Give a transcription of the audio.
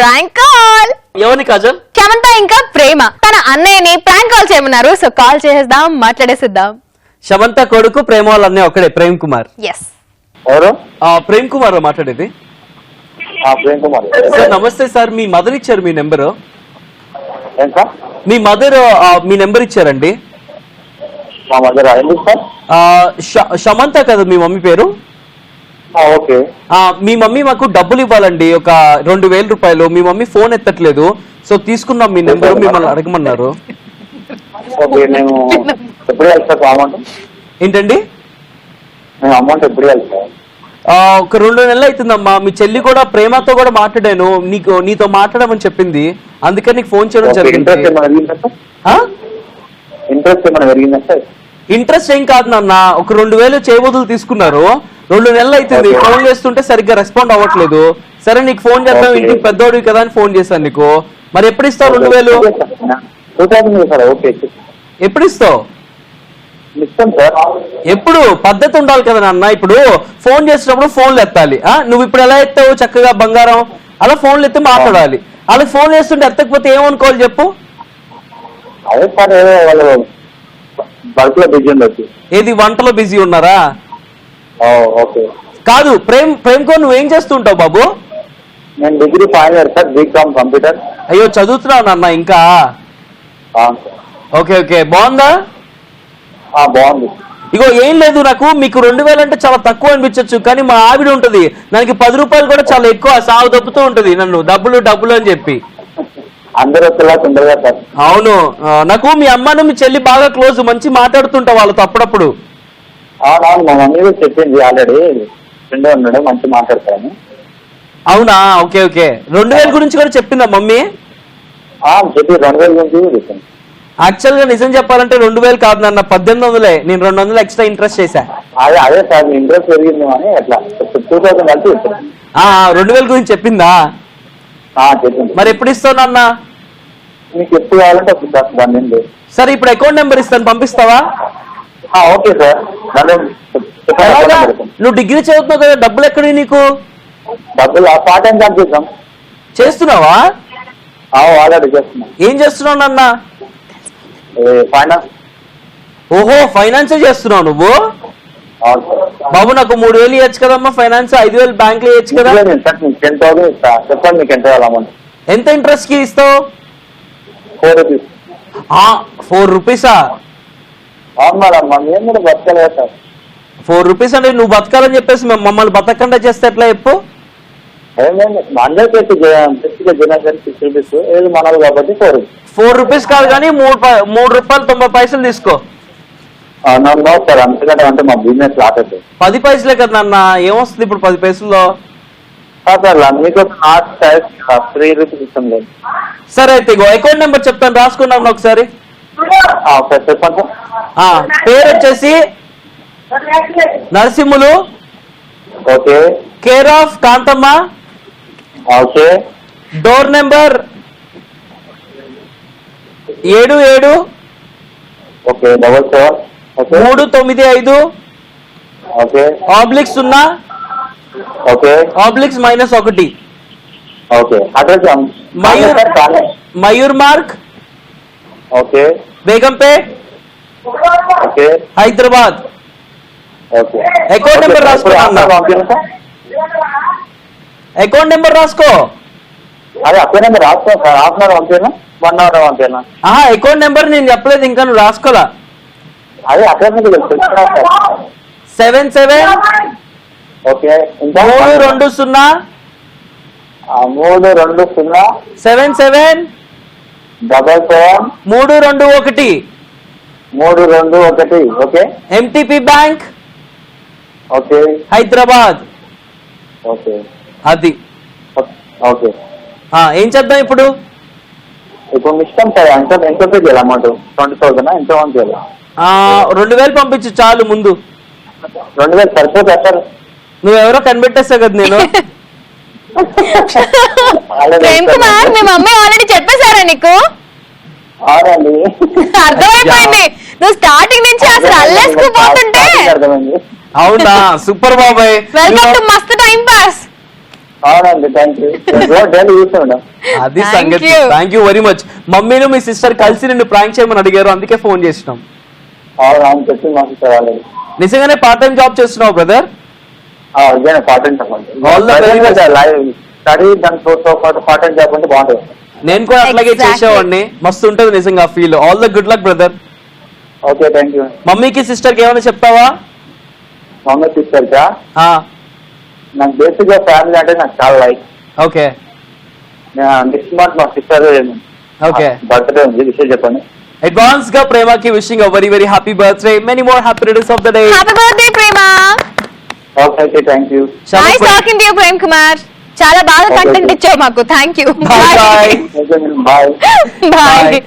Prank call. ఎవరిని కాజల్? సమంత ఇంకా ప్రేమ తన అన్నయ్యని ప్రాంక్ కాల్ చేయమన్నారు. సో కాల్ చేసేద్దాం, మాట్లాడేసిద్దాం. సమంత కొడుకు ప్రేమ వాళ్ళ అన్నయ్య ఒకడే, ప్రేమ్ కుమార్. ఎస్, ఎవరు? ప్రేమ్ కుమార్ మాట్లాడేది. ప్రేమ్ కుమార్ సార్ నమస్తే సార్, మీ మదర్ ఇచ్చారు మీ నెంబరు. ఏంటా మీ మదర్ మీ నెంబర్ ఇచ్చారండి. మా మదర్ ఎందుకు సార్? సమంత కదా మీ మమ్మీ పేరు? ఓకే. మీ మమ్మీ మాకు డబ్బులు ఇవ్వాలండి, ఒక 2,000 రూపాయలు. మీ మమ్మీ ఫోన్ ఎత్తట్లేదు, సో తీసుకున్నాం మీ నెంబర్, మిమ్మల్ని అడగమన్నారు. ఓకే, నేను ఎప్పుడు వెళ్తాను అమౌంట్? ఏంటండి? నేను అమౌంట్ ఎప్పుడు వెళ్తాను? ఒక 2 నెలలు అవుతుందమ్మా. మీ చెల్లి కూడా ప్రేమతో కూడా మాట్లాడాను, నీతో మాట్లాడమని చెప్పింది, అందుకని నీకు ఫోన్ చేయడం జరిగింది. ఇంట్రెస్ట్ ఏమైనా పెరిగిందా సార్? ఇంట్రెస్ట్ ఏం కాదు నాన్న, ఒక 2,000 చేయబోతులు తీసుకున్నారు. 2 నెలలు అవుతుంది, ఫోన్ చేస్తుంటే సరిగ్గా రెస్పాండ్ అవ్వట్లేదు. సరే నీకు ఫోన్ చేద్దాం, ఇంటికి పెద్దోడివి కదా అని ఫోన్ చేశాను నీకు. మరి ఎప్పుడు ఇస్తావు 2,000? 2000 సార్. ఓకే, ఎప్పుడు ఇస్తావు? ఇస్తాను సార్. ఎప్పుడు పద్ధతి ఉండాలి కదా నాన్న. ఇప్పుడు ఫోన్ చేసినప్పుడు ఫోన్లు ఎత్తాలి. నువ్వు ఇప్పుడు ఎలా ఎత్తావు చక్కగా బంగారం, అలా ఫోన్లు ఎత్తి మాట్లాడాలి. అలా ఫోన్ చేస్తుంటే ఎత్తకపోతే ఏమనుకోవాలి చెప్పు? అదే సార్, వాళ్ళు వర్క్ లో బిజీ ఉండొచ్చు. ఏది, వంటలో బిజీ ఉన్నారా? ఓకే. కాదు ప్రేమ్ కో, నువ్వేం చేస్తుంటావు బాబు? నేను degree final year sir, BCom computer. అయ్యో చదువుతున్నావు నాన్న ఇంకా? ఓకే ఓకే, బాగుందా? బాగుంది. ఇగో ఏం లేదు, నాకు మీకు 2,000 అంటే చాలా తక్కువ అనిపించచ్చు, కానీ మా ఆవిడ ఉంటది, నాకు 10 రూపాయలు కూడా చాలా ఎక్కువ, సాగు దప్పుతూ ఉంటది నన్ను, డబ్బులు అని చెప్పి. అందరూ వచ్చేలా తొందరగా సార్. అవును, నాకు మీ అమ్మను మీ చెల్లి బాగా క్లోజ్, మంచి మాట్లాడుతుంటా వాళ్ళతో అప్పుడప్పుడు. అవునవును, మా మమ్మీ కూడా చెప్పింది ఆల్రెడీ, ఫ్రెండ్ ఉన్నాడు మంచి మాట్లాడతాను. అవునా? Okay okay. 2,000 గురించి కూడా చెప్పిందా మమ్మీ? చెప్పి 2,000 గురించి చెప్పింది. యాక్చువల్ గా నిజం చెప్పాలంటే 2,000 కాదు నాన్న, 1800. నేను 200 ఎక్స్ట్రా ఇంట్రెస్ట్ చేశా. అదే సార్, ఇంట్రెస్ట్ పెరిగింది అని అట్లా 2000 కలిసి చెప్పాను. 2,000 గురించి చెప్పిందా? చెప్పింది. మరి ఎప్పుడు ఇస్తావు నాన్న? మీకు ఎప్పుడు కావాలంటే అప్పుడు సార్, దాని నుండి. సరే ఇప్పుడు అకౌంట్ నెంబర్ ఇస్తాను, పంపిస్తావా? Okay sir. నువ్వు డిగ్రీ చదువుతున్నావు కదా, డబ్బులు ఎక్కడి నీకు? డబ్బులు పార్ట్ టైం జాబ్ చేద్దాం. చేస్తున్నావా? ఆల్రెడీ చేస్తున్నా. ఏం చేస్తున్నావు నాన్న? ఫైనాన్స్. ఓహో, ఫైనాన్స్ చేస్తున్నావు నువ్వు? బాబు నాకు 3,000 ఇవ్వచ్చు కదమ్మా ఫైనాన్స్, 5,000 బ్యాంక్ లో ఇవ్వచ్చు కదా. 10,000 ఇస్తా. చెప్పండి మీకు ఎంత కావాలి అమౌంట్? ఎంత ఇంట్రెస్ట్ కి ఇస్తావు? 4 రూపీస్. 4 రూపీసా? అవును మేడం, మేము కూడా బతకలేదు సార్. 4 రూపీస్ అంటే నువ్వు బతకాలని చెప్పేసి మేము మమ్మల్ని బతకకుండా చేస్తే ఎట్లా చెప్పు? అందరికీ జనాలు 6 రూపీస్, ఏది మనలు కాబట్టి 4 రూపీస్. 4 రూపీస్ కాదు కానీ 3 రూపాయలు 90 పైసలు తీసుకో. నో సార్, అంతకంటే అంటే మా బిజినెస్ లాట్ అవుతుంది. 10 పైసలే కదా నాన్న, ఏమొస్తుంది ఇప్పుడు 10 పైసల్లో? సార్ మీకు 3 రూపీస్ ఇస్తాం లేదు. సరే అయితే ఇగో అకౌంట్ నెంబర్ చెప్తాను, రాసుకున్నాను ఒకసారి. సార్ చెప్పండి సార్. పేరు వచ్చేసి Narasimhulu. Okay. Care of Kantamma. Okay. Door number 77. Okay. 77. Okay. 395. Okay. /0. Okay. /-1. Okay. Address Mayur Marg. Okay. Begumpet. Okay. Hyderabad. Okay. Account number రాసుకో. అకౌంట్ నెంబర్ రాసుకో. అదే అకౌంట్ నెంబర్ రాసుకో సార్. హాఫ్ అన్ అవర్ పంపినా, 1 అవర్ పంపినా? అకౌంట్ నెంబర్ నేను చెప్పలేదు ఇంకా, నువ్వు రాసుకోలా. అదే account number 77. Okay. 320. 320 77 77 321. 321. Okay. MTP bank. Okay. Hyderabad. Okay. అది. ఓకే. ఏం చేద్దాం ఇప్పుడు? ఇప్పుడు మీ ఇష్టం సార్, ఎంత పే చేయాలి అమౌంట్? 20,000 ఎంత అమౌంట్ చేయాలి? 2,000 పంపించు చాలు. ముందు 2,000 సరిపోతా సార్? నువ్వెవరో కనిపెట్టేస్తా కదా నేను. ప్రేమ్ కుమార్, మీ మమ్మీ ఆల్రెడీ చెప్పేశారా నీకు? అవునండి, అర్థమైపోయింది. నువ్వు స్టార్టింగ్ నుంచి అసలు అల్లేసుకుపోతుంటే. అర్థమైంది. అవునా? సూపర్ బాబాయ్, వెల్కమ్ టు మస్త్ టైం పాస్. అవునండి, థ్యాంక్ యూ. డైలీ చూస్తాను. అది Thank సంగతి. you. Thank you very much. మమ్మీను మీ సిస్టర్ కలిసి నిన్ను ప్రాంక్ చేయమని అడిగారు, అందుకే ఫోన్ చేసినాం. అవును చెప్పి మాకు వాళ్ళు నిజంగానే పార్ట్ టైం జాబ్ చేస్తున్నావు బ్రదర్? ఇదే పార్ట్ టైం చెప్పండి. All the very best. Live study దానితో పాటు పార్ట్ టైం జాబ్ అంటే బాగుంటుంది. నేను కూడా అట్లాగే Exactly. చేసేవాడిని. మస్తు ఉంటది నిజంగా feel. All the good luck brother. Okay, thank you. మమ్మీకి సిస్టర్ కి ఏమైనా చెప్తావా? మమ్మీ సిస్టర్గా ఆ, నాకు బేసిక్ గా ఫ్యామిలీ అంటే నాకు చాలా లైక్. ఓకే నెక్స్ట్ మంత్ మా సిస్టర్ ఓకే. బర్త్డే ఉంది, విషయం చెప్పండి. అడ్వాన్స్ గా ప్రేమకి wishing very very happy birthday, many more happy returns of the day. Happy birthday Prema. Okay okay, thank you. Nice talking to you Prem Kumar. చాలా బాగా Okay, కంటెంట్ okay. ఇచ్చావు మాకు. Thank you. Bye bye. Okay, bye. Bye.